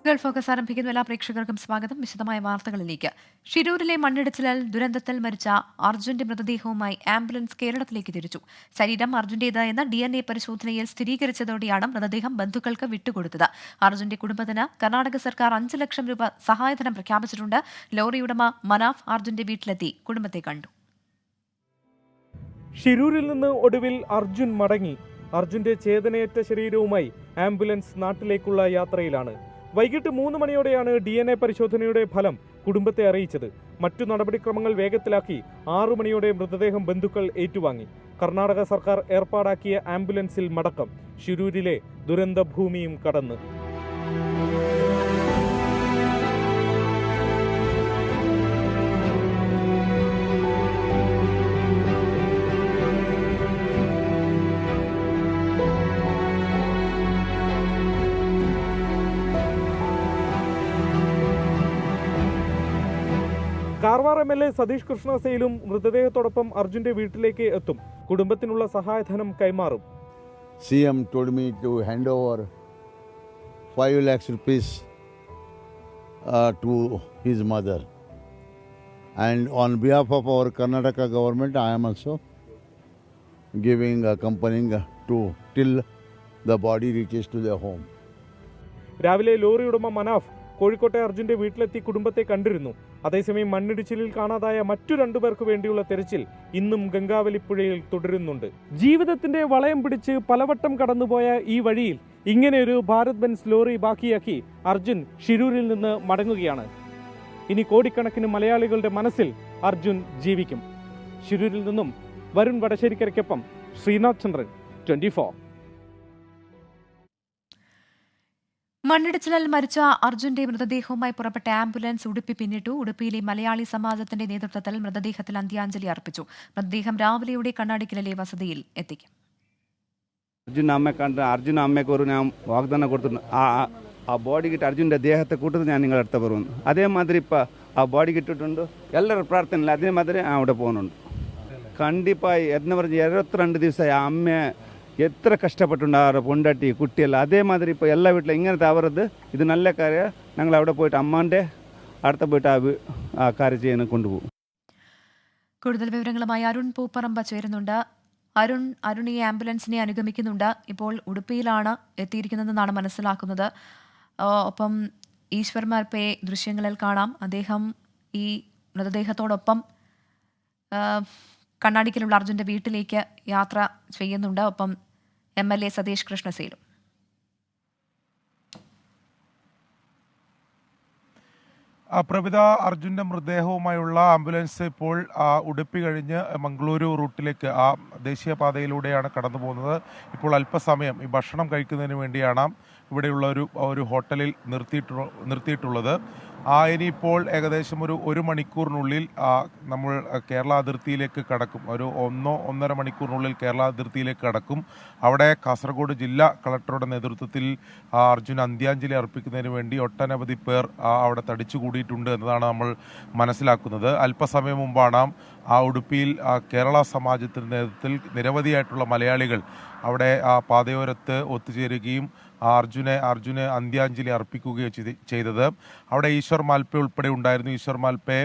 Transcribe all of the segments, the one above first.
Gulf focus ആരംഭിക്കുന്ന എല്ലാ പ്രേക്ഷകർക്കും സ്വാഗതം. വിശദമായ വാർത്തകളിലേക്ക്. ഷിരൂരിലെ മണ്ണിടിച്ചിലിൽ ദുരന്തത്തിൽ മരിച്ച അർജുന്റെ മൃതദേഹവുമായി ആംബുലൻസ് കേരളത്തിലേക്ക് തിരിച്ചു. ശരീരം അർജുന്റേതായെന്ന DNA പരിശോധനയിൽ സ്ഥിരീകരിച്ചതോടെയാണ് മൃതദേഹം ബന്ധുക്കൾക്ക് വിട്ടുകൊടുത്തത്. അർജുന്റെ കുടുംബത്തിന് കർണാടക സർക്കാർ 5 ലക്ഷം രൂപ സഹായധനം പ്രഖ്യാപിച്ചിട്ടുണ്ട്. ലോറി ഉടമ മനാഫ് അർജുന്റെ വീട്ടിലെത്തി കുടുംബത്തെ കണ്ടു. ഷിരൂരിൽ നിന്ന് ഒടുവിൽ അർജുൻ മടങ്ങി. അർജുന്റെ ചേതനയേറ്റ ശരീരവുമായി ആംബുലൻസ് നാട്ടിലേക്കുള്ള യാത്രയിലാണ്. വൈകിട്ട് 3 മണിയോടെയാണ് DNA പരിശോധനയുടെ ഫലം കുടുംബത്തെ അറിയിച്ചത്. മറ്റു നടപടിക്രമങ്ങൾ വേഗത്തിലാക്കി 6 മണിയോടെ മൃതദേഹം ബന്ധുക്കൾ ഏറ്റുവാങ്ങി. കർണാടക സർക്കാർ ഏർപ്പാടാക്കിയ ആംബുലൻസിൽ മടക്കം ഷിരൂരിലെ ദുരന്തഭൂമിയും കടന്ന്. കാർവാർ MLA സതീഷ് കൃഷ്ണ സെയിലും മൃതദേഹത്തോടൊപ്പം അർജുന്റെ വീട്ടിലേക്ക് എത്തും. കുടുംബത്തിനുള്ള സഹായധനം കൈമാറും. CM told me to hand over 5 lakhs rupees to his mother. And on behalf of our Karnataka government, I am also accompanying till the body reaches to their home. രാവിലെ ലോറി ഉടമ മനാഫ് കോഴിക്കോട്ടെ അർജുന്റെ വീട്ടിലെത്തി കുടുംബത്തെ കണ്ടിരുന്നു. അതേസമയം മണ്ണിടിച്ചിലിൽ കാണാതായ മറ്റു 2 പേർക്ക് വേണ്ടിയുള്ള തെരച്ചിൽ ഇന്നും ഗംഗാവലിപ്പുഴയിൽ തുടരുന്നുണ്ട്. ജീവിതത്തിന്റെ വളയം പിടിച്ച് പലവട്ടം കടന്നുപോയ ഈ വഴിയിൽ ഇങ്ങനെയൊരു ഭാരത് ബെൻസ് ലോറി ബാക്കിയാക്കി അർജുൻ ഷിരൂരിൽ നിന്ന് മടങ്ങുകയാണ്. ഇനി കോടിക്കണക്കിന് മലയാളികളുടെ മനസ്സിൽ അർജുൻ ജീവിക്കും. ഷിരൂരിൽ നിന്നും വരുൺ വടശ്ശേരിക്കരയ്ക്കൊപ്പം ശ്രീനാഥ് ചന്ദ്രൻ, 24. മണ്ണിടിച്ചിലിൽ മരിച്ച അർജുന്റെ മൃതദേഹവുമായി പുറപ്പെട്ട ആംബുലൻസ് ഉടുപ്പി പിന്നിട്ടു. ഉടുപ്പിയിലെ മലയാളി സമാജത്തിന്റെ നേതൃത്വത്തിൽ മൃതദേഹത്തിൽ അന്ത്യാഞ്ജലി അർപ്പിച്ചു. മൃതദേഹം രാവിലെയോടെ കണ്ണാടിക്കലിലെ വസതിയിൽ എത്തിക്കും. അർജുന അമ്മയ്ക്കൊരു ഞാൻ വാഗ്ദാനം കൊടുത്തു. ആ ബോഡി കിട്ടി അർജുൻ്റെ ദേഹത്തെ കൂട്ടത്തിൽ ഞാൻ നിങ്ങളുടെ അടുത്ത് വരുന്നു. അതേമാതിരി ഇപ്പോൾ ആ ബോഡി കിട്ടിയിട്ടുണ്ട്. എല്ലാവരും പ്രാർത്ഥനയില്ല. അതേമാതിരി അവിടെ പോകുന്നുണ്ട്. കണ്ടിപ്പായി എന്ന് പറഞ്ഞ് 22 ദിവസമായി ആ അമ്മ എത്ര കഷ്ടപ്പെട്ടുണ്ട്. അവരുടെ പൊണ്ടാട്ടി കുട്ടിയല്ല. അതേമാതിരി ഇപ്പോൾ എല്ലാ വീട്ടിലും ഇങ്ങനത്തെ അവരത് ഇത് നല്ല കാര്യം. ഞങ്ങൾ അവിടെ പോയിട്ട് അമ്മാൻ്റെ അടുത്ത പോയിട്ട് ആ കാര്യം ചെയ്യാൻ കൊണ്ടുപോകും. കൂടുതൽ വിവരങ്ങളുമായി അരുൺ പൂപ്പറമ്പ ചേരുന്നുണ്ട്. അരുൺ ഈ ആംബുലൻസിനെ അനുഗമിക്കുന്നുണ്ട്. ഇപ്പോൾ ഉടുപ്പിയിലാണ് എത്തിയിരിക്കുന്നതെന്നാണ് മനസ്സിലാക്കുന്നത്. ഒപ്പം ഈശ്വർ മാൽപ്പയെ ദൃശ്യങ്ങളിൽ കാണാം. അദ്ദേഹം ഈ മൃതദേഹത്തോടൊപ്പം കണ്ണാടിക്കലുള്ള അർജുന്റെ വീട്ടിലേക്ക് യാത്ര ചെയ്യുന്നുണ്ട്. ഒപ്പം MLA സതീഷ് കൃഷ്ണസേലും. പ്രവിത, അർജുൻ്റെ മൃതദേഹവുമായുള്ള ആംബുലൻസ് ഇപ്പോൾ ഉടുപ്പി കഴിഞ്ഞ് മംഗളൂരു റൂട്ടിലേക്ക് ആ ദേശീയപാതയിലൂടെയാണ് കടന്നു പോകുന്നത്. ഇപ്പോൾ അല്പസമയം ഈ ഭക്ഷണം കഴിക്കുന്നതിന് വേണ്ടിയാണ് ഇവിടെയുള്ള ഒരു ഹോട്ടലിൽ നിർത്തിയിട്ടുള്ളത്. ഇനിയിപ്പോൾ ഏകദേശം ഒരു 1 മണിക്കൂറിനുള്ളിൽ നമ്മൾ കേരള അതിർത്തിയിലേക്ക് കടക്കും. ഒരു 1.5 മണിക്കൂറിനുള്ളിൽ കേരള അതിർത്തിയിലേക്ക് കടക്കും. അവിടെ കാസർഗോഡ് ജില്ലാ കളക്ടറുടെ നേതൃത്വത്തിൽ അർജുൻ അന്ത്യാഞ്ജലി അർപ്പിക്കുന്നതിന് വേണ്ടി ഒട്ടനവധി പേർ അവിടെ തടിച്ചുകൂടിയിട്ടുണ്ട് എന്നതാണ് നമ്മൾ മനസ്സിലാക്കുന്നത്. അല്പസമയം മുമ്പാണ് ഉടുപ്പിയിൽ കേരള സമാജത്തിൻ്റെ നേതൃത്വത്തിൽ നിരവധിയായിട്ടുള്ള മലയാളികൾ അവിടെ പാതയോരത്ത് ഒത്തുചേരുകയും അർജുനെ അന്ത്യാഞ്ജലി അർപ്പിക്കുകയോ ചെയ്തത്. അവിടെ ഈശ്വർ മാൽപ്പെ ഉൾപ്പെടെ ഉണ്ടായിരുന്നു. ഈശ്വർ മാൽപ്പെ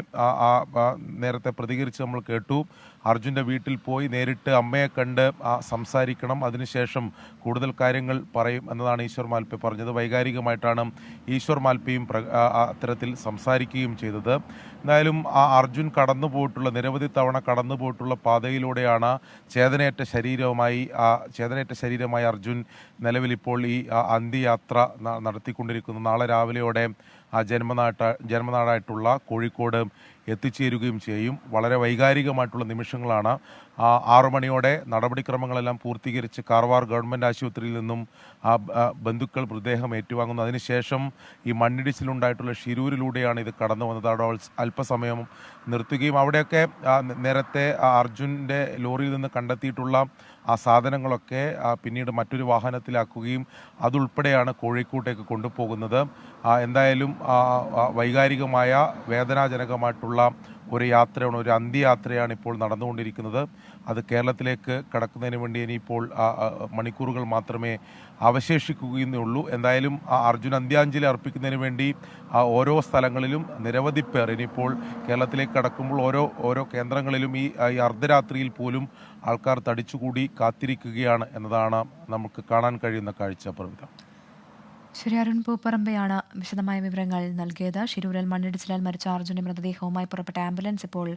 നേരത്തെ പ്രതികരിച്ച് നമ്മൾ കേട്ടു. അർജുൻ്റെ വീട്ടിൽ പോയി നേരിട്ട് അമ്മയെ കണ്ട് സംസാരിക്കണം, അതിനുശേഷം കൂടുതൽ കാര്യങ്ങൾ പറയും എന്നതാണ് ഈശ്വർ മാൽപ്പെ പറഞ്ഞത്. വൈകാരികമായിട്ടാണ് ഈശ്വർ മാൽപ്പയും അത്തരത്തിൽ സംസാരിക്കുകയും ചെയ്തത്. എന്തായാലും അർജുൻ നിരവധി തവണ കടന്നു പോയിട്ടുള്ള പാതയിലൂടെയാണ് ചേതനയേറ്റ ശരീരമായി അർജുൻ നിലവിലിപ്പോൾ ഈ അന്ത്യയാത്ര നടത്തിക്കൊണ്ടിരിക്കുന്നു. നാളെ രാവിലെയോടെ ജന്മനാടായിട്ടുള്ള കോഴിക്കോട് എത്തിച്ചേരുകയും ചെയ്യും. വളരെ വൈകാരികമായിട്ടുള്ള നിമിഷങ്ങളാണ്. 6 മണിയോടെ നടപടിക്രമങ്ങളെല്ലാം പൂർത്തീകരിച്ച് കാർവാർ ഗവൺമെൻറ് ആശുപത്രിയിൽ നിന്നും ബന്ധുക്കൾ മൃതദേഹം ഏറ്റുവാങ്ങുന്നു. അതിനുശേഷം ഈ മണ്ണിടിച്ചിലുണ്ടായിട്ടുള്ള ഷിരൂരിലൂടെയാണ് ഇത് കടന്നു വന്നത്. അവിടെ അല്പസമയം നിർത്തുകയും അവിടെയൊക്കെ നേരത്തെ അർജുൻ്റെ ലോറിയിൽ നിന്ന് കണ്ടെത്തിയിട്ടുള്ള സാധനങ്ങളൊക്കെ പിന്നീട് മറ്റൊരു വാഹനത്തിലാക്കുകയും അതുൾപ്പെടെയാണ് കോഴിക്കോട്ടേക്ക് കൊണ്ടുപോകുന്നത്. എന്തായാലും വൈകാരികമായ വേദനാജനകമായിട്ടുള്ള ഒരു യാത്രയാണ്, ഒരു അന്ത്യയാത്രയാണ് ഇപ്പോൾ നടന്നുകൊണ്ടിരിക്കുന്നത്. അത് കേരളത്തിലേക്ക് കടക്കുന്നതിന് വേണ്ടി ഇനിയിപ്പോൾ മണിക്കൂറുകൾ മാത്രമേ അവശേഷിക്കുകയുള്ളൂ. എന്തായാലും അർജുൻ അന്ത്യാഞ്ജലി അർപ്പിക്കുന്നതിന് വേണ്ടി ഓരോ സ്ഥലങ്ങളിലും നിരവധി പേർ ഇനിയിപ്പോൾ കേരളത്തിലേക്ക് കടക്കുമ്പോൾ ഓരോ കേന്ദ്രങ്ങളിലും ഈ അർദ്ധരാത്രിയിൽ പോലും ആൾക്കാർ തടിച്ചുകൂടി കാത്തിരിക്കുകയാണ് എന്നതാണ് നമുക്ക് കാണാൻ കഴിയുന്ന കാഴ്ച. പ്രവിധ. ശരി, അരുൺ പൂപ്പറമ്പയാണ് വിശദമായ വിവരങ്ങൾ നൽകിയത്. ശിരൂരിൽ മണ്ണിടിച്ചിലാൽ മരിച്ച അർജുന്റെ മൃതദേഹവുമായി പുറപ്പെട്ട ആംബുലൻസ് ഇപ്പോൾ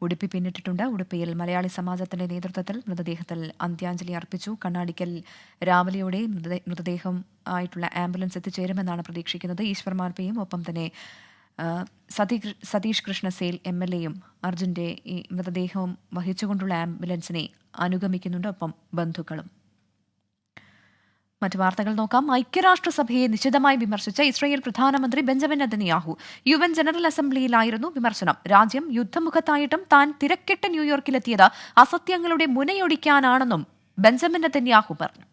ഉടുപ്പി പിന്നിട്ടിട്ടുണ്ട്. ഉടുപ്പിയിൽ മലയാളി സമാജത്തിന്റെ നേതൃത്വത്തിൽ മൃതദേഹത്തിൽ അന്ത്യാഞ്ജലി അർപ്പിച്ചു. കണ്ണാടിക്കൽ രാവിലെയോടെ മൃതദേഹം ആയിട്ടുള്ള ആംബുലൻസ് എത്തിച്ചേരുമെന്നാണ് പ്രതീക്ഷിക്കുന്നത്. ഈശ്വർ പിയും ഒപ്പം തന്നെ സതീഷ് കൃഷ്ണസേൽ MLAയും അർജുന്റെ ഈ മൃതദേഹവും വഹിച്ചുകൊണ്ടുള്ള ആംബുലൻസിനെ അനുഗമിക്കുന്നുണ്ട്, ഒപ്പം ബന്ധുക്കളും. മറ്റു വാർത്തകൾ നോക്കാം. ഐക്യരാഷ്ട്രസഭയെ നിശിതമായി വിമർശിച്ച ഇസ്രായേൽ പ്രധാനമന്ത്രി ബെഞ്ചമിൻ നെതന്യാഹു UN ജനറൽ അസംബ്ലിയിലായിരുന്നു വിമർശനം. രാജ്യം യുദ്ധമുഖത്തായിട്ടും താൻ തിരക്കിട്ട് ന്യൂയോർക്കിലെത്തിയത് അസത്യങ്ങളുടെ മുനയൊടിക്കാനാണെന്നും ബെഞ്ചമിൻ നെതന്യാഹു പറഞ്ഞു.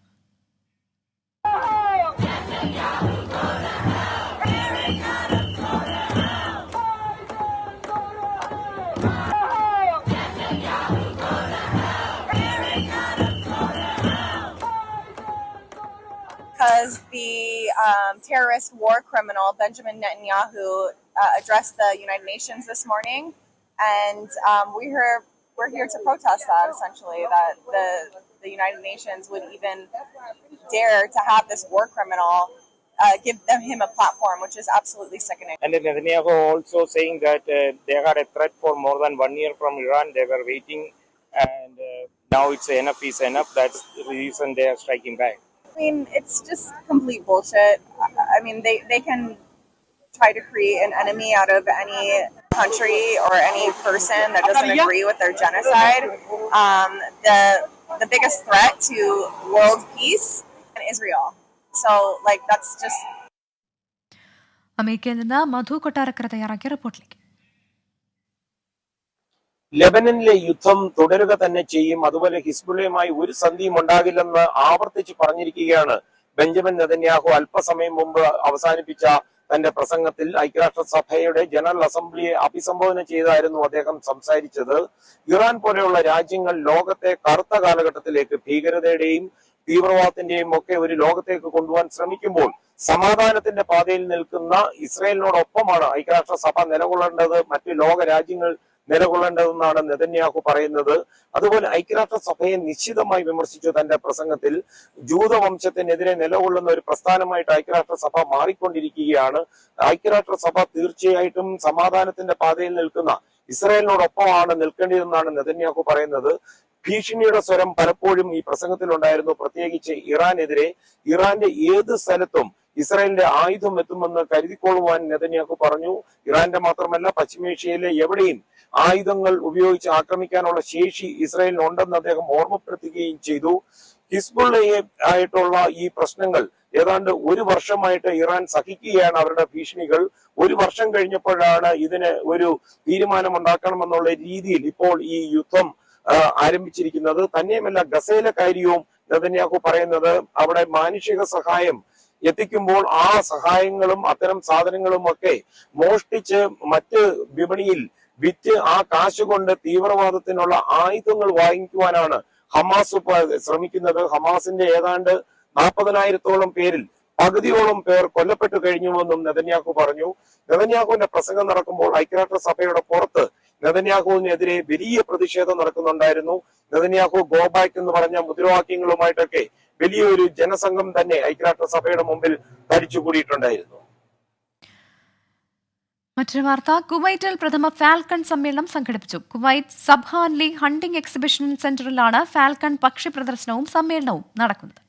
Because the terrorist war criminal Benjamin Netanyahu addressed the United Nations this morning, and we're here to protest that, essentially, that the United Nations would even dare to have this war criminal give him a platform, which is absolutely sickening. And Netanyahu also saying that they had a threat for more than 1 year from Iran. They were waiting, and now it's enough is enough. That's the reason they are striking back. I mean, it's just complete bullshit. I mean, they can try to create an enemy out of any country or any person that doesn't agree with their genocide. The biggest threat to world peace is Israel. So, like, that's just. അമേരിക്കയിൽ നിന്ന് മധു കൊട്ടാരക്കര തയ്യാറാക്കിയ റിപ്പോർട്ടിലേക്ക്. ലെബനനിലെ യുദ്ധം തുടരുക തന്നെ ചെയ്യും, അതുപോലെ ഹിസ്ബുള്ളയുമായി ഒരു സന്ധിയും ഉണ്ടാകില്ലെന്ന് ആവർത്തിച്ച് പറഞ്ഞിരിക്കുകയാണ് ബെഞ്ചമിൻ നെതന്യാഹു അല്പസമയം മുമ്പ് അവസാനിപ്പിച്ച തന്റെ പ്രസംഗത്തിൽ. ഐക്യരാഷ്ട്രസഭയുടെ ജനറൽ അസംബ്ലിയെ അഭിസംബോധന ചെയ്തായിരുന്നു അദ്ദേഹം സംസാരിച്ചത്. ഇറാൻ പോലെയുള്ള രാജ്യങ്ങൾ ലോകത്തെ കറുത്ത കാലഘട്ടത്തിലേക്ക്, ഭീകരതയുടെയും തീവ്രവാദത്തിന്റെയും ഒക്കെ ഒരു ലോകത്തേക്ക് കൊണ്ടുപോകാൻ ശ്രമിക്കുമ്പോൾ സമാധാനത്തിന്റെ പാതയിൽ നിൽക്കുന്ന ഇസ്രായേലിനോടൊപ്പമാണ് ഐക്യരാഷ്ട്രസഭ നിലകൊള്ളേണ്ടത്, മറ്റ് ലോക രാജ്യങ്ങൾ നിലകൊള്ളേണ്ടതെന്നാണ് നെതന്യാഹു പറയുന്നത്. അതുപോലെ ഐക്യരാഷ്ട്രസഭയെ നിശ്ചിതമായി വിമർശിച്ചു തന്റെ പ്രസംഗത്തിൽ. ജൂതവംശത്തിനെതിരെ നിലകൊള്ളുന്ന ഒരു പ്രസ്ഥാനമായിട്ട് ഐക്യരാഷ്ട്രസഭ മാറിക്കൊണ്ടിരിക്കുകയാണ്. ഐക്യരാഷ്ട്രസഭ തീർച്ചയായിട്ടും സമാധാനത്തിന്റെ പാതയിൽ നിൽക്കുന്ന ഇസ്രായേലിനോടൊപ്പമാണ് നിൽക്കേണ്ടതെന്നാണ് നെതന്യാഹു പറയുന്നത്. ഭീഷണിയുടെ സ്വരം പലപ്പോഴും ഈ പ്രസംഗത്തിലുണ്ടായിരുന്നു, പ്രത്യേകിച്ച് ഇറാനെതിരെ. ഇറാന്റെ ഏത് സ്ഥലത്തും ഇസ്രായേലിന്റെ ആയുധം എത്തുമെന്ന് കരുതിക്കൊള്ളുവാൻ നെതന്യാഹു പറഞ്ഞു. ഇറാന്റെ മാത്രമല്ല, പശ്ചിമേഷ്യയിലെ എവിടെയും ആയുധങ്ങൾ ഉപയോഗിച്ച് ആക്രമിക്കാനുള്ള ശേഷി ഇസ്രായേലിനുണ്ടെന്ന് അദ്ദേഹം ഓർമ്മപ്പെടുത്തുകയും ചെയ്തു. ഹിസ്ബുള്ളയെ ആയിട്ടുള്ള ഈ പ്രശ്നങ്ങൾ ഏതാണ്ട് ഒരു വർഷമായിട്ട് ഇറാൻ സഹിക്കുകയാണ് അവരുടെ ഭീഷണികൾ. ഒരു വർഷം കഴിഞ്ഞപ്പോഴാണ് ഇതിന് ഒരു തീരുമാനം ഉണ്ടാക്കണമെന്നുള്ള രീതിയിൽ ഇപ്പോൾ ഈ യുദ്ധം ആരംഭിച്ചിരിക്കുന്നത്. തന്നെയുമല്ല, ഗസയിലെ കാര്യവും നെതന്യാഹു പറയുന്നത് അവിടെ മാനുഷിക സഹായം എത്തിക്കുമ്പോൾ ആ സഹായങ്ങളും അത്തരം സാധനങ്ങളും ഒക്കെ മോഷ്ടിച്ച് മറ്റ് വിപണിയിൽ വിറ്റ് ആ കാശ് കൊണ്ട് തീവ്രവാദത്തിനുള്ള ആയുധങ്ങൾ വാങ്ങിക്കുവാനാണ് ഹമാസ് ശ്രമിക്കുന്നത്. ഹമാസിന്റെ ഏതാണ്ട് 40,000-ഓളം പേരിൽ പകുതിയോളം പേർ കൊല്ലപ്പെട്ടു കഴിഞ്ഞുവെന്നും നെതന്യാഹു പറഞ്ഞു. നെതന്യാഹുവിന്റെ പ്രസംഗം നടക്കുമ്പോൾ ഐക്യരാഷ്ട്രസഭയുടെ പുറത്ത് നെതന്യാഹുവിനെതിരെ വലിയ പ്രതിഷേധം നടക്കുന്നുണ്ടായിരുന്നു. നെതന്യാഹു ഗോ ബാക്ക് എന്ന് പറഞ്ഞ മുദ്രാവാക്യങ്ങളുമായിട്ടൊക്കെ വലിയൊരു ജനസംഘം തന്നെ ഐക്യരാഷ്ട്രസഭയുടെ മുമ്പിൽ തടിച്ചുകൂടിയിട്ടുണ്ടായിരുന്നു. മറ്റൊരു വാർത്ത. കുവൈറ്റിൽ പ്രഥമ ഫാൽക്കൺ സമ്മേളനം സംഘടിപ്പിച്ചു. കുവൈറ്റ് സബ്ഹാൻലി ഹണ്ടിംഗ് എക്സിബിഷൻ സെന്ററിലാണ് ഫാൽക്കൺ പക്ഷി പ്രദർശനവും സമ്മേളനവും നടക്കുന്നത്.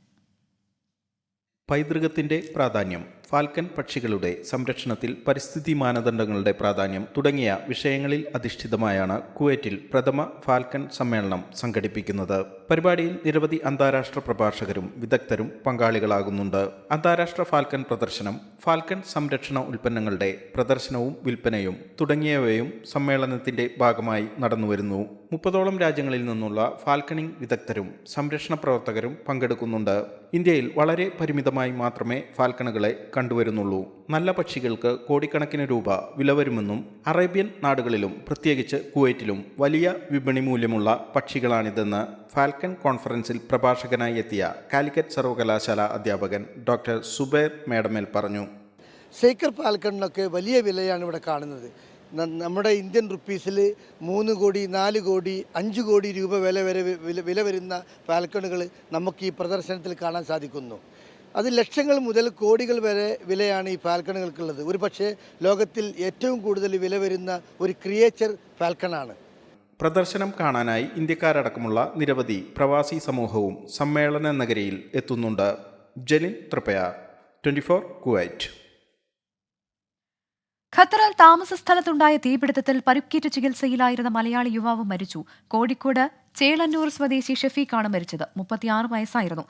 പൈതൃകത്തിന്റെ പ്രാധാന്യം, ഫാൽക്കൺ പക്ഷികളുടെ സംരക്ഷണത്തിൽ പരിസ്ഥിതി മാനദണ്ഡങ്ങളുടെ പ്രാധാന്യം തുടങ്ങിയ വിഷയങ്ങളിൽ അധിഷ്ഠിതമായാണ് കുവൈറ്റിൽ പ്രഥമ ഫാൽക്കൺ സമ്മേളനം സംഘടിപ്പിക്കുന്നത്. പരിപാടിയിൽ നിരവധി അന്താരാഷ്ട്ര പ്രഭാഷകരും വിദഗ്ധരും പങ്കാളികളാകുന്നുണ്ട്. അന്താരാഷ്ട്ര ഫാൽക്കൺ പ്രദർശനം, ഫാൽക്കൺ സംരക്ഷണ ഉൽപ്പന്നങ്ങളുടെ പ്രദർശനവും വിൽപ്പനയും തുടങ്ങിയവയും സമ്മേളനത്തിന്റെ ഭാഗമായി നടന്നുവരുന്നു. 30ഓളം രാജ്യങ്ങളിൽ നിന്നുള്ള ഫാൽക്കണിംഗ് വിദഗ്ധരും സംരക്ഷണ പ്രവർത്തകരും പങ്കെടുക്കുന്നുണ്ട്. ഇന്ത്യയിൽ വളരെ പരിമിതമായി മാത്രമേ ഫാൽക്കണുകളെ കണ്ടുവരുന്നുള്ളൂ. നല്ല പക്ഷികൾക്ക് കോടിക്കണക്കിന് രൂപ വില വരുമെന്നും അറേബ്യൻ നാടുകളിലും പ്രത്യേകിച്ച് കുവൈറ്റിലും വലിയ വിപണി മൂല്യമുള്ള പക്ഷികളാണിതെന്ന് ഫാൽക്കൺ കോൺഫറൻസിൽ പ്രഭാഷകനായി എത്തിയ കാലിക്കറ്റ് സർവകലാശാല അധ്യാപകൻ ഡോക്ടർ സുബൈർ മേടമേൽ പറഞ്ഞു. സേക്കർ ഫാൽക്കണിനൊക്കെ വലിയ വിലയാണ് ഇവിടെ കാണുന്നത്. നമ്മുടെ ഇന്ത്യൻ റുപ്പീസിൽ 3 കോടി 4 കോടി 5 കോടി രൂപ വില വരുന്ന ഫാൽക്കണുകൾ നമുക്ക് ഈ പ്രദർശനത്തിൽ കാണാൻ സാധിക്കുന്നു. അത് ലക്ഷങ്ങൾ മുതൽ കോടികൾ വരെ വിലയാണ് ഈ ഫാൽക്കണുകൾക്കുള്ളത്. ഒരു പക്ഷേ ലോകത്തിൽ ഏറ്റവും കൂടുതൽ വില വരുന്ന ഒരു ക്രിയേച്ചർ ഫാൽക്കണാണ്. പ്രദർശനം കാണാനായി ഇന്ത്യക്കാരടക്കമുള്ള നിരവധി പ്രവാസി സമൂഹവും സമ്മേളന നഗരിയിൽ എത്തുന്നുണ്ട്. ജലിൻ തൃപ്പയാർ, 24 കുവൈറ്റ്. ഖത്തറിൽ താമസ സ്ഥലത്തുണ്ടായ തീപിടുത്തത്തിൽ പരുക്കേറ്റ് ചികിത്സയിലായിരുന്ന മലയാളി യുവാവ് മരിച്ചു. കോഴിക്കോട് ചേളന്നൂർ സ്വദേശി ഷഫീഖാണ് മരിച്ചത്. 36 വയസ്സായിരുന്നു.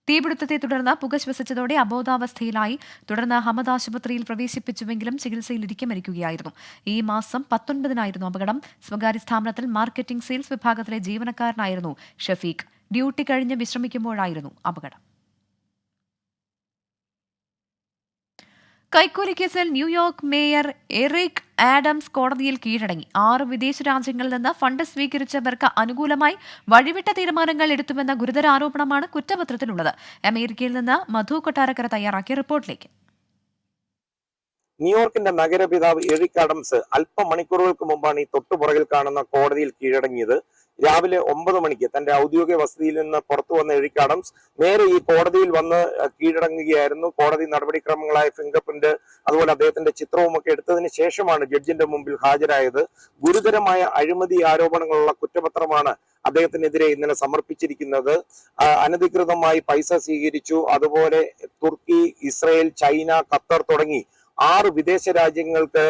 തീപിടുത്തത്തെ തുടർന്ന് പുക ശ്വസിച്ചതോടെ അബോധാവസ്ഥയിലായി. തുടർന്ന് ഹമദ് ആശുപത്രിയിൽ പ്രവേശിപ്പിച്ചുവെങ്കിലും ചികിത്സയിലിരിക്കെ മരിക്കുകയായിരുന്നു. ഈ മാസം 19-നായിരുന്നു അപകടം. സ്വകാര്യ സ്ഥാപനത്തിൽ മാർക്കറ്റിംഗ് സെയിൽസ് വിഭാഗത്തിലെ ജീവനക്കാരനായിരുന്നു ഷഫീഖ്. ഡ്യൂട്ടി കഴിഞ്ഞ് വിശ്രമിക്കുമ്പോഴായിരുന്നു അപകടം. കൈക്കൂലി കേസിൽ ന്യൂയോർക്ക് മേയർ എറിക് ആഡംസ് കോടതിയിൽ കീഴടങ്ങി. 6 വിദേശ രാജ്യങ്ങളിൽ നിന്ന് ഫണ്ട് സ്വീകരിച്ചവർക്ക് അനുകൂലമായി വഴിവിട്ട തീരുമാനങ്ങൾ എടുത്തുവെന്ന ഗുരുതര ആരോപണമാണ് കുറ്റപത്രത്തിലുള്ളത്. അമേരിക്കയിൽ നിന്ന് മധു കൊട്ടാരക്കര തയ്യാറാക്കിയ റിപ്പോർട്ടിലേക്ക്. ന്യൂയോർക്കിന്റെ നഗരപിതാവ് എറിക് ആഡംസ് അല്പമണിക്കൂറുകൾക്ക് മുമ്പാണ് ഈ തൊട്ടുപുറകിൽ കാണുന്ന കോടതിയിൽ കീഴടങ്ങിയത്. രാവിലെ 9 മണിക്ക് തന്റെ ഔദ്യോഗിക വസതിയിൽ നിന്ന് പുറത്തു വന്ന എറിക് ആഡംസ് നേരെ ഈ കോടതിയിൽ വന്ന് കീഴടങ്ങുകയായിരുന്നു. കോടതി നടപടിക്രമങ്ങളായ ഫിംഗർ പ്രിന്റ്, അതുപോലെ അദ്ദേഹത്തിന്റെ ചിത്രവും ഒക്കെ എടുത്തതിന് ശേഷമാണ് ജഡ്ജിന്റെ മുമ്പിൽ ഹാജരായത്. ഗുരുതരമായ അഴിമതി ആരോപണങ്ങളുള്ള കുറ്റപത്രമാണ് അദ്ദേഹത്തിനെതിരെ ഇന്നലെ സമർപ്പിച്ചിരിക്കുന്നത്. അനധികൃതമായി പൈസ സ്വീകരിച്ചു, അതുപോലെ തുർക്കി, ഇസ്രയേൽ, ചൈന, ഖത്തർ തുടങ്ങി 6 വിദേശ രാജ്യങ്ങൾക്ക്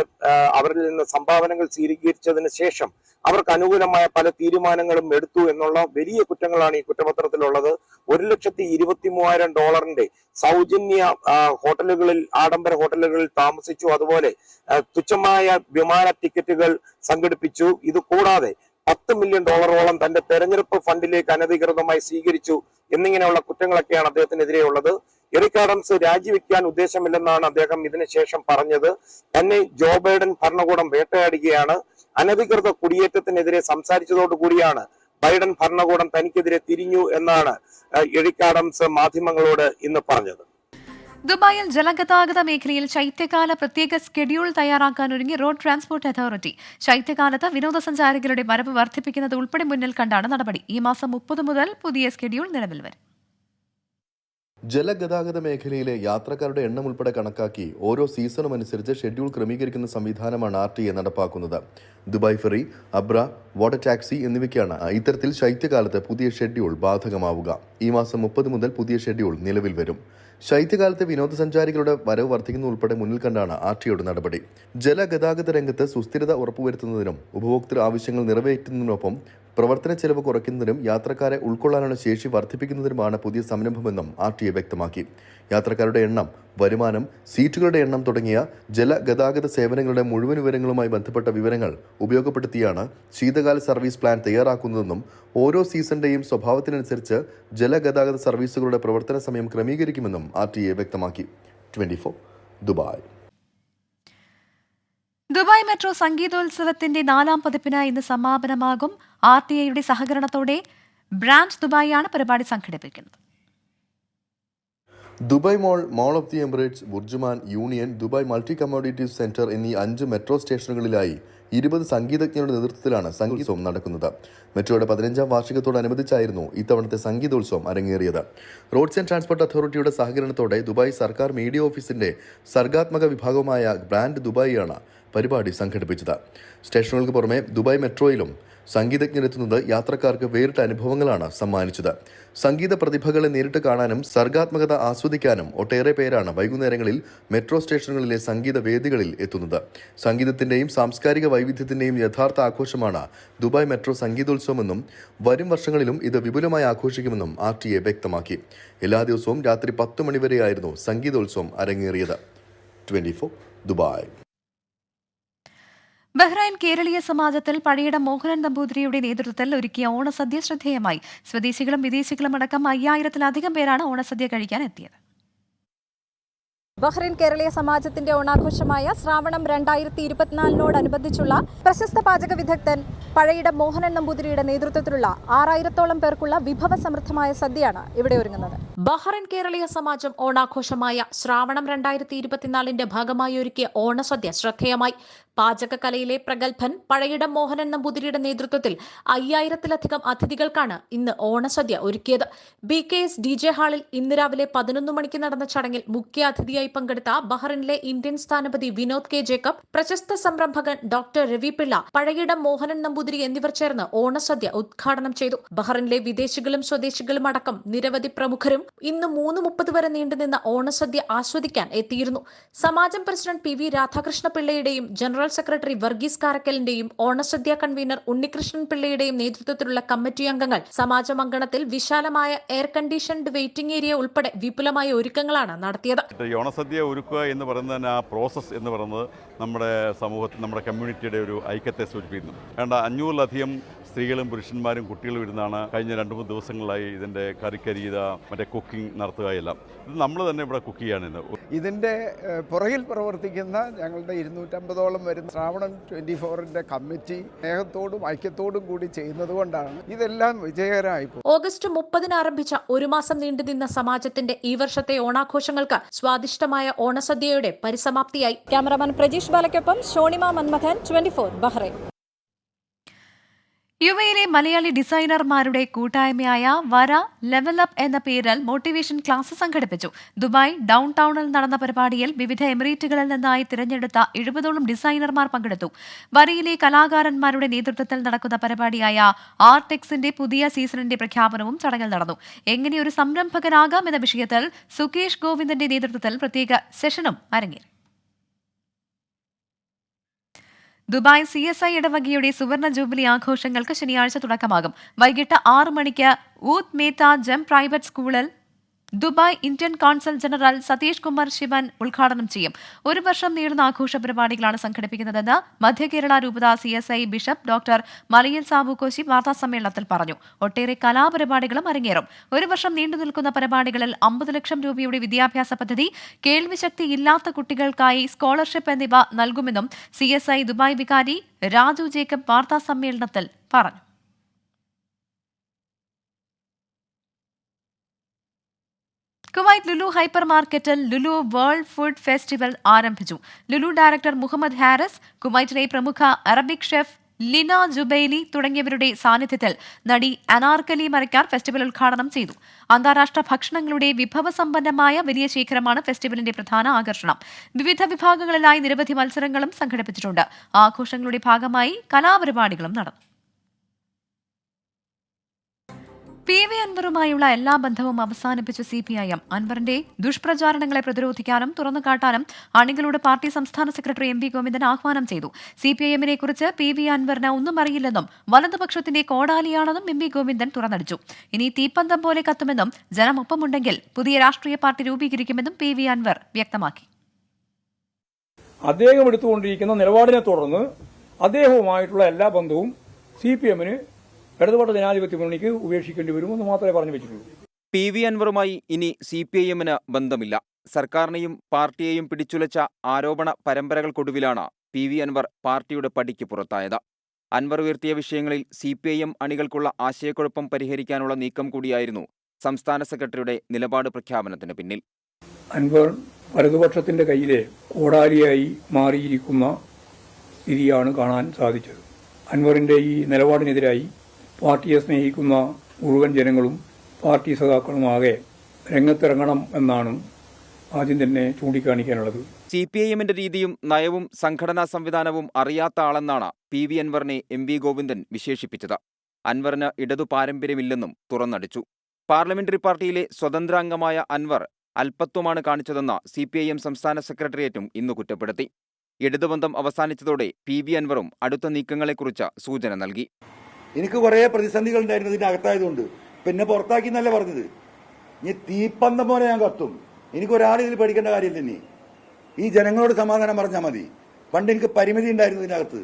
അവരിൽ നിന്ന് സംഭാവനകൾ സ്വീകരിച്ചതിന് ശേഷം അവർക്ക് അനുകൂലമായ പല തീരുമാനങ്ങളും എടുത്തു എന്നുള്ള വലിയ കുറ്റങ്ങളാണ് ഈ കുറ്റപത്രത്തിലുള്ളത്. $1,23,000 സൗജന്യ ഹോട്ടലുകളിൽ, ആഡംബര ഹോട്ടലുകളിൽ താമസിച്ചു. അതുപോലെ തുച്ഛമായ വിമാന ടിക്കറ്റുകൾ സംഘടിപ്പിച്ചു. ഇത് കൂടാതെ $10 മില്യൺ തന്റെ തെരഞ്ഞെടുപ്പ് ഫണ്ടിലേക്ക് അനധികൃതമായി സ്വീകരിച്ചു എന്നിങ്ങനെയുള്ള കുറ്റങ്ങളൊക്കെയാണ് അദ്ദേഹത്തിനെതിരെയുള്ളത്. എറിക് ആഡംസ് രാജിവെക്കാൻ ഉദ്ദേശമില്ലെന്നാണ് അദ്ദേഹം ഇതിനുശേഷം പറഞ്ഞത്. തന്നെ ജോ ബൈഡൻ ഭരണകൂടം വേട്ടയാടുകയാണ്. അനധികൃത കുടിയേറ്റത്തിനെതിരെ സംസാരിച്ചതോടുകൂടിയാണ് ബൈഡൻ ഭരണകൂടം തനിക്കെതിരെ തിരിഞ്ഞു എന്നാണ് എറിക് ആഡംസ് മാധ്യമങ്ങളോട് ഇന്ന് പറഞ്ഞത്. ദുബായിൽ ജലഗതാഗത മേഖലയിൽ ശൈത്യകാല പ്രത്യേക സ്കെഡ്യൂൾ തയ്യാറാക്കാനൊരുങ്ങി റോഡ് ട്രാൻസ്പോർട്ട് അതോറിറ്റി. ശൈത്യകാലത്ത് വിനോദസഞ്ചാരികളുടെ വരവ് വർദ്ധിപ്പിക്കുന്നത് ഉൾപ്പെടെ മുന്നിൽ കണ്ടാണ് നടപടി. ഈ മാസം 30 മുതൽ പുതിയ സ്കെഡ്യൂൾ നിലവിൽ വരും. ജലഗതാഗത മേഖലയിലെ യാത്രക്കാരുടെ എണ്ണം ഉൾപ്പെടെ കണക്കാക്കി ഓരോ സീസണും അനുസരിച്ച് ഷെഡ്യൂൾ ക്രമീകരിക്കുന്ന സംവിധാനമാണ് RTA നടപ്പാക്കുന്നത്. ദുബായ് ഫെറി, അബ്ര, വാട്ടർ ടാക്സി എന്നിവയ്ക്കാണ് ഇത്തരത്തിൽ ശൈത്യകാലത്ത് പുതിയ ഷെഡ്യൂൾ ബാധകമാവുക. ഈ മാസം 30 മുതൽ പുതിയ ഷെഡ്യൂൾ നിലവിൽ വരും. ശൈത്യകാലത്തെ വിനോദസഞ്ചാരികളുടെ വരവ് വർദ്ധിക്കുന്ന ഉൾപ്പെടെ മുന്നിൽ കണ്ടാണ് RTAയുടെ നടപടി. ജലഗതാഗത രംഗത്ത് സുസ്ഥിരത ഉറപ്പുവരുത്തുന്നതിനും ഉപഭോക്തൃ ആവശ്യങ്ങൾ നിറവേറ്റുന്നതിനൊപ്പം പ്രവർത്തന ചെലവ് കുറയ്ക്കുന്നതിനും യാത്രക്കാരെ ഉൾക്കൊള്ളാനുള്ള ശേഷി വർദ്ധിപ്പിക്കുന്നതിനുമാണ് പുതിയ സംരംഭമെന്നും RTA വ്യക്തമാക്കി. യാത്രക്കാരുടെ എണ്ണം, വരുമാനം, സീറ്റുകളുടെ എണ്ണം തുടങ്ങിയ ജലഗതാഗത സേവനങ്ങളുടെ മുഴുവൻ വിവരങ്ങളുമായി ബന്ധപ്പെട്ട വിവരങ്ങൾ ഉപയോഗപ്പെടുത്തിയാണ് ശീതകാല സർവീസ് പ്ലാൻ തയ്യാറാക്കുന്നതെന്നും ഓരോ സീസണിന്റെയും സ്വഭാവത്തിനനുസരിച്ച് ജലഗതാഗത സർവീസുകളുടെ പ്രവർത്തന സമയം ക്രമീകരിക്കുമെന്നും RTA വ്യക്തമാക്കി. 24 ദുബായ്. ദുബായ് മെട്രോ സംഗീതോത്സവത്തിന്റെ 4ാം പതിപ്പിന് ഇന്ന് സമാപനമാകും. RTAയുടെ സഹകരണത്തോടെ ബ്രാൻഡ് ദുബായിയാണ് പരിപാടി സംഘടിപ്പിക്കുന്നത്. Dubai Mall of the Emirates, BurJuman, Union, Dubai Multi Commodities Centre എന്നീ 5 മെട്രോ സ്റ്റേഷനുകളിലായി 20 സംഗീതജ്ഞരുടെ നേതൃത്വത്തിലാണ് സംഗീതോത്സവം നടക്കുന്നത്. മെട്രോയുടെ 15ാം വാർഷികത്തോടനുബന്ധിച്ചായിരുന്നു ഇത്തവണത്തെ സംഗീതോത്സവം അരങ്ങേറിയത്. റോഡ്സ് ആൻഡ് ട്രാൻസ്പോർട്ട് അതോറിറ്റിയുടെ സഹകരണത്തോടെ ദുബായ് സർക്കാർ മീഡിയ ഓഫീസിന്റെ സർഗാത്മക വിഭാഗമായ ബ്രാൻഡ് ദുബായിയാണ് പരിപാടി സംഘടിപ്പിച്ചത്. സ്റ്റേഷനുകൾക്ക് പുറമെ ദുബായ് മെട്രോയിലും സംഗീതജ്ഞരെത്തുന്നത് യാത്രക്കാർക്ക് വേറിട്ട അനുഭവങ്ങളാണ് സമ്മാനിച്ചത്. സംഗീത പ്രതിഭകളെ നേരിട്ട് കാണാനും സർഗാത്മകത ആസ്വദിക്കാനും ഒട്ടേറെ പേരാണ് വൈകുന്നേരങ്ങളിൽ മെട്രോ സ്റ്റേഷനുകളിലെ സംഗീത വേദികളിൽ എത്തുന്നത്. സംഗീതത്തിന്റെയും സാംസ്കാരിക വൈവിധ്യത്തിന്റെയും യഥാർത്ഥ ആഘോഷമാണ് ദുബായ് മെട്രോ സംഗീതോത്സവമെന്നും വരും വർഷങ്ങളിലും ഇത് വിപുലമായി ആഘോഷിക്കുമെന്നും RTA വ്യക്തമാക്കി. എല്ലാ ദിവസവും രാത്രി 10 മണിവരെയായിരുന്നു സംഗീതോത്സവം അരങ്ങേറിയത്. 24 ദുബായ്. ബഹ്റൈൻ കേരളീയ സമാജത്തിൽ പഴയിടം മോഹനൻ നമ്പൂതിരിയുടെ നേതൃത്വത്തിൽ ഒരുക്കിയ ഓണസദ്യ ശ്രദ്ധേയമായി. സ്വദേശികളും വിദേശികളും അടക്കം 5000-ത്തിലധികം പേരാണ് ഓണസദ്യ കഴിക്കാൻ എത്തിയത്. ബഹ്റൈൻ കേരളീയ സമാജത്തിന്റെ ഓണാഘോഷമായ ശ്രാവണം 2024 പ്രശസ്ത പാചക വിദഗ്ധൻ പഴയിടം മോഹനൻ നമ്പൂതിരിയുടെ നേതൃത്വത്തിലുള്ള 6000-ഓളം പേർക്കുള്ള വിഭവസമൃദ്ധമായ സദ്യയാണ് ഇവിടെ ഒരുങ്ങുന്നത്. ബഹ്റൈൻ കേരളീയ സമാജം ഓണാഘോഷമായ ശ്രാവണം 2024 ഭാഗമായി ഒരുക്കിയ ഓണസദ്യ ശ്രദ്ധേയമായി. പാചകകലയിലെ പ്രഗത്ഭൻ പഴയിടം മോഹനൻ നമ്പൂതിരിയുടെ നേതൃത്വത്തിൽ 5000-ലധികം അതിഥികൾക്കാണ് ഇന്ന് ഓണസദ്യ ഒരുക്കിയത്. BKS DJ ഹാളിൽ ഇന്ന് രാവിലെ 11 മണിക്ക് നടന്ന ചടങ്ങിൽ മുഖ്യ അതിഥിയായി പങ്കെടുത്ത ബഹ്റൈനിലെ ഇന്ത്യൻ സ്ഥാനപതി വിനോദ് K. ജേക്കബ്, പ്രശസ്ത സംരംഭകൻ ഡോക്ടർ രവി പിള്ള, പഴയിടം മോഹനൻ നമ്പൂതിരി എന്നിവർ ചേർന്ന് ഓണസദ്യ ഉദ്ഘാടനം ചെയ്തു. ബഹ്റൈനിലെ വിദേശികളും സ്വദേശികളും അടക്കം നിരവധി പ്രമുഖരും ഇന്ന് 3:30 വരെ നീണ്ടുനിന്ന ഓണസദ്യ ആസ്വദിക്കാൻ എത്തിയിരുന്നു. സമാജം പ്രസിഡന്റ് PV രാധാകൃഷ്ണ പിള്ളയുടെയും ജനറൽ സെക്രട്ടറി വർഗീസ് കാരക്കലിന്റെയും ഓണസദ്യ കൺവീനർ ഉണ്ണികൃഷ്ണൻ പിള്ളയുടെയും നേതൃത്വത്തിലുള്ള കമ്മിറ്റി അംഗങ്ങൾ സമാജം അങ്കണത്തിൽ വിശാലമായ എയർ കണ്ടീഷൻഡ് വെയിറ്റിംഗ് ഏരിയ ഉൾപ്പെടെ വിപുലമായ ഒരുക്കങ്ങളാണ് നടത്തിയത്. ഈ ഓണസദ്യ ഒരുക്കുക എന്ന് പറയുന്നത് ആ പ്രോസസ്സ് എന്ന് പറയുന്നത് നമ്മുടെ സമൂഹത്തിൽ നമ്മുടെ കമ്മ്യൂണിറ്റിയുടെ ഒരു ഐക്യത്തെ സൂചിപ്പിക്കുന്നു. 500-ലധികം സ്ത്രീകളും പുരുഷന്മാരും കുട്ടികളും ഇരുന്നാണ് കഴിഞ്ഞ 2-3 ദിവസങ്ങളായി ഇതിൻ്റെ കറിക്കരിത മറ്റേ കുക്കിംഗ് നടത്തുകയെല്ലാം. ഇത് നമ്മൾ തന്നെ ഇവിടെ കുക്ക് ചെയ്യാണ് ഇന്ന്. ഇതിൻ്റെ പുറകിൽ പ്രവർത്തിക്കുന്ന ഞങ്ങളുടെ 250ഓളം വരുന്ന ശ്രാവണം 24ന്റെ കമ്മിറ്റി സ്നേഹത്തോടും ഐക്യത്തോടും കൂടി ചെയ്യുന്നത് കൊണ്ടാണ് ഇതെല്ലാം വിജയകരമായി. ഓഗസ്റ്റ് 30 ആരംഭിച്ച 1 മാസം നീണ്ടുനിന്ന സമാജത്തിന്റെ ഈ വർഷത്തെ ഓണാഘോഷങ്ങൾക്ക് സ്വാദിഷ്ടമായ ഓണസദ്യയുടെ പരിസമാപ്തിയായി. ക്യാമറാമാൻ പ്രജീഷ് ബാലയ്ക്കൊപ്പം ഷോണിമ മന്മഥൻ, 24 ബഹ്റൈൻ. യുഎയിലെ മലയാളി ഡിസൈനർമാരുടെ കൂട്ടായ്മയായ വര ലെവൽ അപ്പ് എന്ന പേരിൽ മോട്ടിവേഷൻ ക്ലാസ് സംഘടിപ്പിച്ചു. ദുബായ് ഡൗൺ ടൗണിൽ നടന്ന പരിപാടിയിൽ വിവിധ എമിറേറ്റുകളിൽ നിന്നായി തിരഞ്ഞെടുത്ത 70ഓളം ഡിസൈനർമാർ പങ്കെടുത്തു. വരയിലെ കലാകാരന്മാരുടെ നേതൃത്വത്തിൽ നടക്കുന്ന പരിപാടിയായ ആർടെക്സിന്റെ പുതിയ സീസണിന്റെ പ്രഖ്യാപനവും ചടങ്ങിൽ നടന്നു. എങ്ങനെ ഒരു സംരംഭകനാകാം എന്ന വിഷയത്തിൽ സുകേഷ് ഗോവിന്ദന്റെ നേതൃത്വത്തിൽ പ്രത്യേക സെഷനും അരങ്ങേറി. ദുബായ് CSI ഇടവകയുടെ സുവർണ ജൂബിലി ആഘോഷങ്ങൾക്ക് ശനിയാഴ്ച തുടക്കമാകും. വൈകിട്ട് 6 മണിക്ക് ഊത്ത് മേത്ത ജം പ്രൈവറ്റ് സ്കൂളിൽ Dubai Indian consul general Satish Kumar Sivan ഉദ്ഘാടനം ചെയ്യും. 1 വർഷം നീളുന്ന ആഘോഷ പരിപാടികളാണ് സംഘടിപ്പിക്കുന്നതെന്ന് മധ്യ കേരള രൂപത CSI ബിഷപ്പ് ഡോക്ടർ മലയിൽ സാബുകോശി വാർത്താസമ്മേളനത്തിൽ പറഞ്ഞു. ഒട്ടേറെ കലാപരിപാടികളും അരങ്ങേറും. 1 വർഷം നീണ്ടു നിൽക്കുന്ന പരിപാടികളിൽ 50 ലക്ഷം രൂപയുടെ വിദ്യാഭ്യാസ പദ്ധതി, കേൾവിശക്തി ഇല്ലാത്ത കുട്ടികൾക്കായി സ്കോളർഷിപ്പ് എന്നിവ നൽകുമെന്നും CSI ദുബായ് വികാരി രാജു ജേക്കബ് വാർത്താസമ്മേളനത്തിൽ പറഞ്ഞു. കുവൈറ്റ് ലുലു ഹൈപ്പർ മാർക്കറ്റിൽ ലുലു വേൾഡ് ഫുഡ് ഫെസ്റ്റിവൽ ആരംഭിച്ചു. ലുലു ഡയറക്ടർ മുഹമ്മദ് ഹാരിസ്, കുവൈറ്റിലെ പ്രമുഖ അറബിക് ഷെഫ് ലിന ജുബൈലി തുടങ്ങിയവരുടെ സാന്നിധ്യത്തിൽ നടി അനാർക്കലി മരക്കാർ ഫെസ്റ്റിവൽ ഉദ്ഘാടനം ചെയ്തു. അന്താരാഷ്ട്ര ഭക്ഷണങ്ങളുടെ വിഭവസമ്പന്നമായ വലിയ ശേഖരമാണ് ഫെസ്റ്റിവലിന്റെ പ്രധാന ആകർഷണം. വിവിധ വിഭാഗങ്ങളിലായി നിരവധി മത്സരങ്ങളും സംഘടിപ്പിച്ചിട്ടുണ്ട്. ആഘോഷങ്ങളുടെ ഭാഗമായി കലാപരിപാടികളും നടന്നു. PV അൻവറുമായുള്ള എല്ലാ ബന്ധവും അവസാനിപ്പിച്ച CPIM അൻവറിന്റെ ദുഷ്പ്രചാരണങ്ങളെ പ്രതിരോധിക്കാനും തുറന്നുകാട്ടാനും അണികളോട് പാർട്ടി സംസ്ഥാന സെക്രട്ടറി MV ഗോവിന്ദൻ ആഹ്വാനം ചെയ്തു. CPIMനെ കുറിച്ച് PV അൻവറിന് ഒന്നും അറിയില്ലെന്നും വലതുപക്ഷത്തിന്റെ കോടാലിയാണെന്നും MV ഗോവിന്ദൻ തുറന്നടിച്ചു. ഇനി തീപ്പന്തം പോലെ കത്തുമെന്നും ജനമൊപ്പമുണ്ടെങ്കിൽ പുതിയ രാഷ്ട്രീയ പാർട്ടി രൂപീകരിക്കുമെന്നും PV അൻവർ വ്യക്തമാക്കി. അദ്ദേഹം എടുത്തുകൊണ്ടിരിക്കുന്ന നിലപാടിനെ തുടർന്ന് അദ്ദേഹവുമായിട്ടുള്ള എല്ലാ ബന്ധവും CPIMന് ഇടതുപക്ഷ ജനാധിപത്യ മുന്നണിക്ക് ഉപേക്ഷിക്കേണ്ടി വരുമെന്ന് മാത്രമേ പറഞ്ഞു വെച്ചിട്ടുള്ളൂ. PV അൻവറുമായി ഇനി CPIMന് ബന്ധമില്ല. സർക്കാരിനെയും പാർട്ടിയെയും പിടിച്ചുലച്ച ആരോപണ പരമ്പരകൾക്കൊടുവിലാണ് PV അൻവർ പാർട്ടിയുടെ പടിക്ക് പുറത്തായത്. അൻവർ ഉയർത്തിയ വിഷയങ്ങളിൽ CPIM അണികൾക്കുള്ള ആശയക്കുഴപ്പം പരിഹരിക്കാനുള്ള നീക്കം കൂടിയായിരുന്നു സംസ്ഥാന സെക്രട്ടറിയുടെ നിലപാട് പ്രഖ്യാപനത്തിന് പിന്നിൽ. അൻവർ വലതുപക്ഷത്തിന്റെ കയ്യിലെ കോടാലിയായി മാറിയിരിക്കുന്ന സ്ഥിതിയാണ് കാണാൻ സാധിച്ചത്. അൻവറിന്റെ ഈ നിലപാടിനെതിരായി പാർട്ടിയെ സ്നേഹിക്കുന്ന മുഴുവൻ ജനങ്ങളും പാർട്ടി സഖാക്കളുമാകെ രംഗത്തിറങ്ങണം എന്നാണ് ആദ്യം തന്നെ ചൂണ്ടിക്കാണിക്കാനുള്ളത്. CPIMന്റെ രീതിയും നയവും സംഘടനാ സംവിധാനവും അറിയാത്ത ആളെന്നാണ് PV അൻവറിനെ MV ഗോവിന്ദൻ വിശേഷിപ്പിച്ചത്. അൻവറിന് ഇടതു പാരമ്പര്യമില്ലെന്നും തുറന്നടിച്ചു. പാർലമെന്ററി പാർട്ടിയിലെ സ്വതന്ത്ര അംഗമായ അൻവർ അല്പത്വമാണ് കാണിച്ചതെന്ന് CPIM സംസ്ഥാന സെക്രട്ടേറിയറ്റും ഇന്ന് കുറ്റപ്പെടുത്തി. ഇടതുബന്ധം അവസാനിച്ചതോടെ PV അൻവറും അടുത്ത നീക്കങ്ങളെക്കുറിച്ച് സൂചന നൽകി. എനിക്ക് കുറേ പ്രതിസന്ധികൾ ഉണ്ടായിരുന്നു ഇതിന്റെ അകത്തായതുകൊണ്ട്. പിന്നെ പുറത്താക്കി എന്നല്ല പറഞ്ഞത്. ഇനി തീപ്പന്തം പോലെ ഞാൻ കത്തും. എനിക്കൊരാൾ ഇതിൽ പേടിക്കേണ്ട കാര്യമില്ല. ഇനി ഈ ജനങ്ങളോട് സമാധാനം പറഞ്ഞാൽ മതി. പണ്ട് എനിക്ക് പരിമിതി ഉണ്ടായിരുന്നു ഇതിനകത്ത്.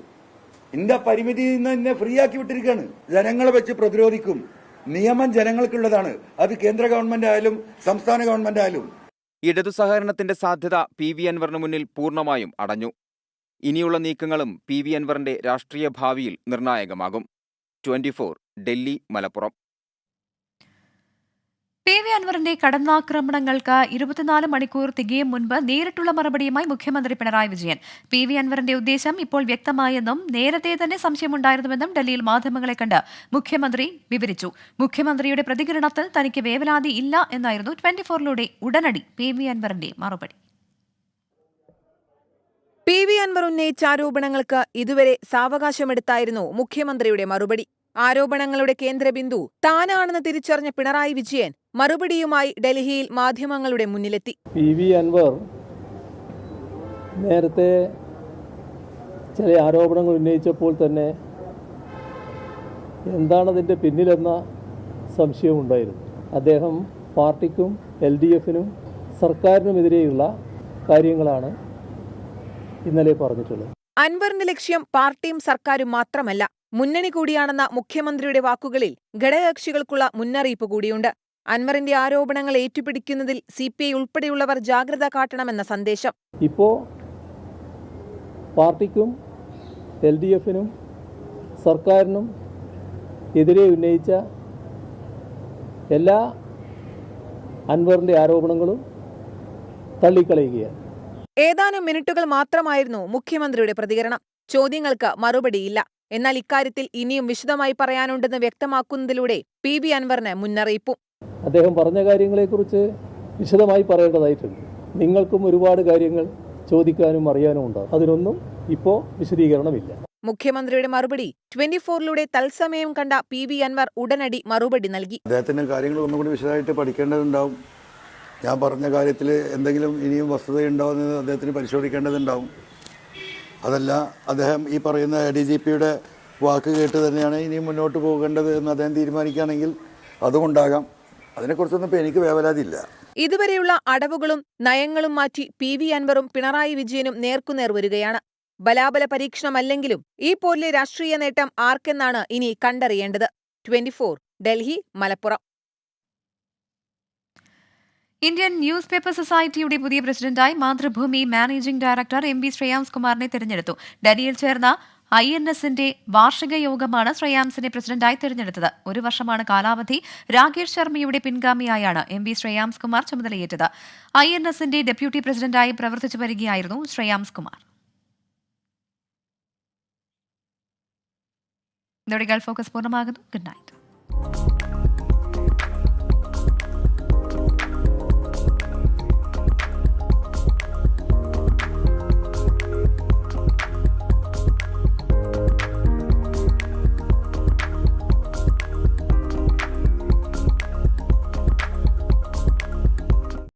എന്റെ പരിമിതിയിൽ നിന്ന് എന്നെ ഫ്രീ ആക്കി വിട്ടിരിക്കുകയാണ്. ജനങ്ങളെ വെച്ച് പ്രതിരോധിക്കും. നിയമം ജനങ്ങൾക്കുള്ളതാണ്. അത് കേന്ദ്ര ഗവൺമെന്റ് ആയാലും സംസ്ഥാന ഗവൺമെന്റ് ആയാലും. ഇടതു സഹകരണത്തിന്റെ സാധ്യത PV അൻവറിന് മുന്നിൽ പൂർണ്ണമായും അടഞ്ഞു. ഇനിയുള്ള നീക്കങ്ങളും PV അൻവറിന്റെ രാഷ്ട്രീയ ഭാവിയിൽ നിർണായകമാകും. 24 ഡൽഹി, മലപ്പുറം. PV അൻവറിന്റെ കടന്നാക്രമണങ്ങൾക്ക് 24 മണിക്കൂർ തികയും മുൻപ് നേരിട്ടുള്ള മറുപടിയുമായി മുഖ്യമന്ത്രി പിണറായി വിജയൻ. PV അൻവറിന്റെ ഉദ്ദേശം ഇപ്പോൾ വ്യക്തമായെന്നും നേരത്തെ തന്നെ സംശയമുണ്ടായിരുന്നുവെന്നും ഡൽഹിയിൽ മാധ്യമങ്ങളെ കണ്ട് മുഖ്യമന്ത്രി വിവരിച്ചു. മുഖ്യമന്ത്രിയുടെ പ്രതികരണത്തിൽ തനിക്ക് വേവലാതി ഇല്ല എന്നായിരുന്നു 24ലൂടെ ഉടനടി PV അൻവറിന്റെ മറുപടി. PV അൻവർ ഉന്നയിച്ച ആരോപണങ്ങൾക്ക് ഇതുവരെ സാവകാശമെടുത്തായിരുന്നു മുഖ്യമന്ത്രിയുടെ മറുപടി. ആരോപണങ്ങളുടെ കേന്ദ്രബിന്ദു താനാണെന്ന് തിരിച്ചറിഞ്ഞ പിണറായി വിജയൻ മറുപടിയുമായി ഡൽഹിയിൽ മാധ്യമങ്ങളുടെ മുന്നിലെത്തി. PV അൻവർ നേരത്തെ ചില ആരോപണങ്ങൾ ഉന്നയിച്ചപ്പോൾ തന്നെ എന്താണതിൻ്റെ പിന്നിലെന്ന സംശയമുണ്ടായിരുന്നു. അദ്ദേഹം പാർട്ടിക്കും LDFനും സർക്കാരിനുമെതിരെയുള്ള കാര്യങ്ങളാണ് ഇന്നലെ പറഞ്ഞിട്ടുള്ളത്. അൻവറിന്റെ ലക്ഷ്യം പാർട്ടിയും സർക്കാരും മാത്രമല്ല, മുന്നണി കൂടിയാണെന്ന മുഖ്യമന്ത്രിയുടെ വാക്കുകളിൽ ഘടകകക്ഷികൾക്കുള്ള മുന്നറിയിപ്പ് കൂടിയുണ്ട്. അൻവറിന്റെ ആരോപണങ്ങൾ ഏറ്റുപിടിക്കുന്നതിൽ CPI ഉൾപ്പെടെയുള്ളവർ ജാഗ്രത കാട്ടണമെന്ന സന്ദേശം. ഇപ്പോൾ പാർട്ടിക്കും LDFനും സർക്കാരിനും എതിരെ ഉന്നയിച്ച എല്ലാ അൻവറിന്റെ ആരോപണങ്ങളും തള്ളിക്കളയുകയാണ്. ഏതാനും മിനിറ്റുകൾ മാത്രമായിരുന്നു മുഖ്യമന്ത്രിയുടെ പ്രതികരണം. ചോദ്യങ്ങൾക്ക് മറുപടിയില്ല. എന്നാൽ ഇക്കാര്യത്തിൽ ഇനിയും വിശദമായി പറയാനുണ്ടെന്ന് വ്യക്തമാക്കുന്നതിലൂടെ PV അൻവറിന് മുന്നറിയിപ്പും. അദ്ദേഹം പറഞ്ഞ കാര്യങ്ങളെക്കുറിച്ച് വിശദമായി പറയേണ്ടതായിട്ടുണ്ട്. നിങ്ങൾക്കും ഒരുപാട് കാര്യങ്ങൾ ചോദിക്കാനും അറിയാനും ഉണ്ടാകും. അതിനൊന്നും ഇപ്പോൾ വിശദീകരണമില്ല. മുഖ്യമന്ത്രിയുടെ മറുപടി 24ലൂടെ തത്സമയം കണ്ട PV അൻവർ ഉടനടി മറുപടി നൽകി. അദ്ദേഹത്തിന്റെ കാര്യങ്ങൾ ഒന്നുകൂടി വിശദമായിട്ട് പഠിക്കേണ്ടതുണ്ടാവും. ഞാൻ പറഞ്ഞ കാര്യത്തിൽ എന്തെങ്കിലും ഇനിയും വസ്തുതയുണ്ടാവുമെന്ന് അദ്ദേഹത്തിന് പരിശോധിക്കേണ്ടതുണ്ടാവും. അതല്ല അദ്ദേഹം ഈ പറയുന്ന ADGPയുടെ വാക്ക് കേട്ട് തന്നെയാണ് ഇനിയും മുന്നോട്ട് പോകേണ്ടത് എന്ന് അദ്ദേഹം തീരുമാനിക്കുകയാണെങ്കിൽ അതുകൊണ്ടാകാം. അതിനെക്കുറിച്ചൊന്നും ഇപ്പോൾ എനിക്ക് വേവലാതിയില്ല. ഇതുവരെയുള്ള അടവുകളും നയങ്ങളും മാറ്റി PV അൻവറും പിണറായി വിജയനും നേർക്കുനേർ വരികയാണ്. ബലാബല പരീക്ഷണമല്ലെങ്കിലും ഈ പോരിലെ രാഷ്ട്രീയ നേട്ടം ആർക്കെന്നാണ് ഇനി കണ്ടറിയേണ്ടത്. 24 Delhi, Malappuram. Indian news paper സൊസൈറ്റിയുടെ പുതിയ പ്രസിഡന്റായി Mathrubhumi managing director MB Shreyams കുമാറിനെ തെരഞ്ഞെടുത്തു. ഡൽഹിയിൽ ചേർന്ന INSന്റെ വാർഷിക യോഗമാണ് ശ്രേയാംസിനെ പ്രസിഡന്റായി തെരഞ്ഞെടുത്തത്. 1 വർഷമാണ് കാലാവധി. രാകേഷ് ശർമ്മയുടെ പിൻഗാമിയായാണ് MB ശ്രേയാംസ് കുമാർ ചുമതലയേറ്റത്. INSന്റെ ഡെപ്യൂട്ടി പ്രസിഡന്റായി പ്രവർത്തിച്ചു വരികയായിരുന്നു ശ്രേയാംസ് കുമാർ. ഇതോടെ ഗൾഫ് ഫോക്കസ് പൂർണ്ണമാകുന്നു. Good night.